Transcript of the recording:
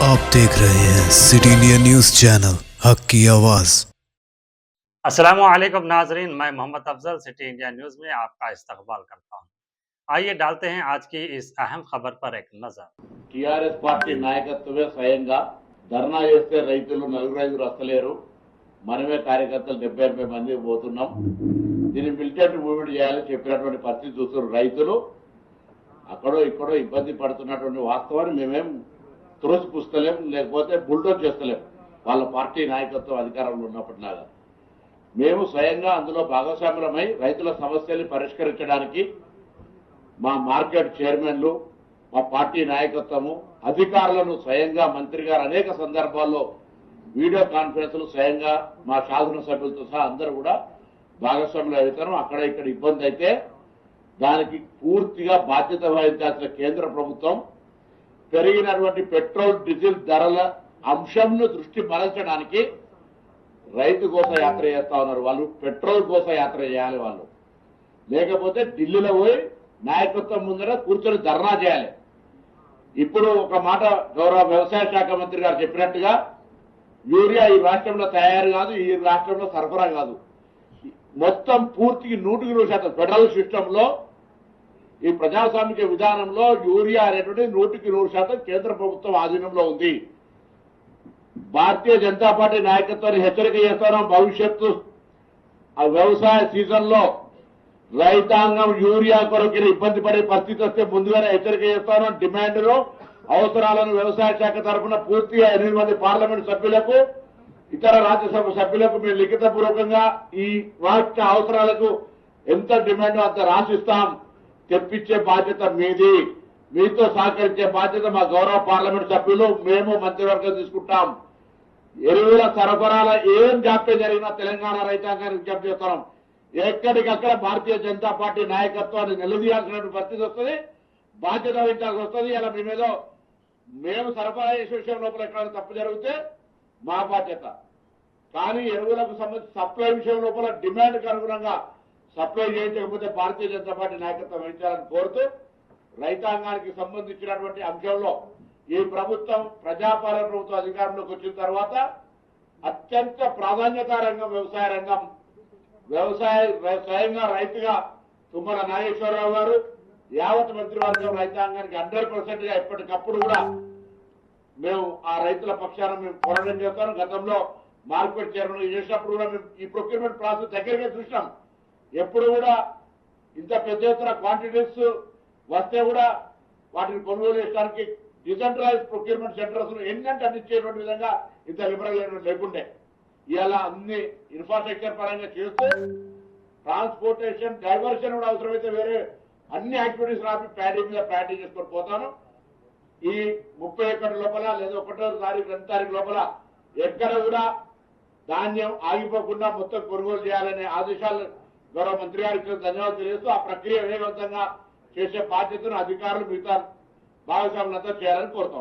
आप देख रहे हैं सिटी इंडिया न्यूज चैनल हक की आवाज। अस्सलामुअलैकुम नाजरीन, मैं Mohammad Afzal city India news में आपका इस्तकबाल करता हूं। आइए डालते हैं आज की इस अहम खबर पर एक नज़र। టీఆర్ఎస్ పార్టీ నాయకత్వమే స్వయంగా ధర్నా చేస్తే రైతులు 4-5 వస్తలేరు, మనమే కార్యకర్తలు 70-80 మంది పోతున్నాం, దీన్ని మిలిటెంట్ మూవ్మెంట్ చేయాలని చెప్పినటువంటి పరిస్థితి చూస్తున్నారు. రైతులు అక్కడో ఇక్కడో ఇబ్బంది పడుతున్నటువంటి వాస్తవాన్ని మేమేం త్రోసిపుస్తలేం, లేకపోతే బుల్డోజ్ చేస్తలేం. వాళ్ళ పార్టీ నాయకత్వం అధికారంలో ఉన్నప్పటిలాగా మేము స్వయంగా అందులో భాగస్వాములమై రైతుల సమస్యల్ని పరిష్కరించడానికి మా మార్కెట్ చైర్మన్లు, మా పార్టీ నాయకత్వము, అధికారులను స్వయంగా మంత్రి గారు అనేక సందర్భాల్లో వీడియో కాన్ఫరెన్స్లు స్వయంగా మా శాసనసభ్యులతో సహా అందరూ కూడా భాగస్వాములు అవుతారు. అక్కడ ఇక్కడ ఇబ్బంది అయితే దానికి పూర్తిగా బాధ్యత వహించాల్సిన కేంద్ర ప్రభుత్వం పెరిగినటువంటి పెట్రోల్ డీజిల్ ధరల అంశంను దృష్టి మరల్చడానికి రైతు కోసం యాత్ర చేస్తా ఉన్నారు. వాళ్ళు పెట్రోల్ కోసం యాత్ర చేయాలి, వాళ్ళు లేకపోతే ఢిల్లీలో పోయి నాయకత్వం ముందర కూర్చొని ధర్నా చేయాలి. ఇప్పుడు ఒక మాట గౌరవ వ్యవసాయ శాఖ మంత్రి గారు చెప్పినట్టుగా యూరియా ఈ రాష్ట్రంలో తయారు కాదు, ఈ రాష్ట్రంలో సరఫరా కాదు, మొత్తం పూర్తికి 100% ఫెడరల్ సిస్టంలో ఈ ప్రజాస్వామిక విధానంలో యూరియా అనేటువంటి 100% కేంద్ర ప్రభుత్వం ఆధీనంలో ఉంది. భారతీయ జనతా పార్టీ నాయకత్వాన్ని హెచ్చరిక చేస్తాను, భవిష్యత్తు ఆ వ్యవసాయ సీజన్ లో రైతాంగం యూరియా కొరకు ఇబ్బంది పడే పరిస్థితి వస్తే ముందుగానే హెచ్చరిక చేస్తాను. డిమాండ్లు అవసరాలను వ్యవసాయ శాఖ తరఫున పూర్తిగా 8 మంది పార్లమెంట్ సభ్యులకు, ఇతర రాజ్యసభ సభ్యులకు మేము లిఖితపూర్వకంగా ఈ రాష్ట్ర అవసరాలకు ఎంత డిమాండ్ అంత రాసిస్తాం. తెప్పించే బాధ్యత మీది, మీతో సహకరించే బాధ్యత మా గౌరవ పార్లమెంట్ సభ్యులు, మేము మంత్రివర్గం తీసుకుంటాం. ఎరువుల సరఫరాల ఏం జాప్యం జరిగినా తెలంగాణ రైతాంగానికి విజ్ఞప్తి చేస్తున్నాం, ఎక్కడికక్కడ భారతీయ జనతా పార్టీ నాయకత్వాన్ని నిలదీయాల్సిన పరిస్థితి వస్తుంది, బాధ్యత వహించాల్సి వస్తుంది. ఇలా మేము సరఫరా చేసే విషయం లోపల ఎక్కడైనా తప్పు జరిగితే మా బాధ్యత. కానీ ఎరువులకు సంబంధించి సప్లై విషయం లోపల డిమాండ్కి అనుగుణంగా సప్లై చేయించకపోతే భారతీయ జనతా పార్టీ నాయకత్వం వహించాలని కోరుతూ, రైతాంగానికి సంబంధించినటువంటి అంశంలో ఈ ప్రభుత్వం ప్రజాపాలన ప్రభుత్వం అధికారంలోకి వచ్చిన తర్వాత అత్యంత ప్రాధాన్యత రంగం వ్యవసాయ రంగం. స్వయంగా రైతుగా తుమ్మల నాగేశ్వరరావు గారు, యావత్ మంత్రివర్గం రైతాంగానికి 100% గా ఎప్పటికప్పుడు కూడా మేము ఆ రైతుల పక్షాన మేము పోరాటం చేస్తాం. గతంలో మార్కెట్ చైర్మన్ చేసినప్పుడు కూడా మేము ఈ ప్రొక్యూర్మెంట్ ప్రాసెస్ దగ్గరగా చూసినాం. ఎప్పుడు కూడా ఇంత పెద్ద ఎత్తున క్వాంటిటీస్ వస్తే కూడా వాటిని కొనుగోలు చేయడానికి డిసెంట్రలైజ్ ప్రొక్యూర్మెంట్ సెంటర్స్ ఎన్నంటే అందించేటువంటి విధంగా ఇంత లిబరల్ లేకుండే. ఇలా అన్ని ఇన్ఫ్రాస్ట్రక్చర్ పరంగా చేస్తూ ట్రాన్స్పోర్టేషన్ డైవర్షన్ కూడా అవసరమైతే వేరే అన్ని యాక్టివిటీస్ రాపి ప్యాడీ మీద ప్యాడీ చేసుకొని పోతాను. ఈ 31 లోపల లేదా 1వ తారీఖు 2 తారీఖు లోపల ఎక్కడ కూడా ధాన్యం ఆగిపోకుండా మొత్తం కొనుగోలు చేయాలనే ఆదేశాలు గౌరవ మంత్రి గారికి ధన్యవాదాలు తెలియజేస్తూ ఆ ప్రక్రియ వేగవంతంగా చేసే బాధ్యతను అధికారులు మిగతా భాగస్వాములంతా చేయాలని కోరుతాం.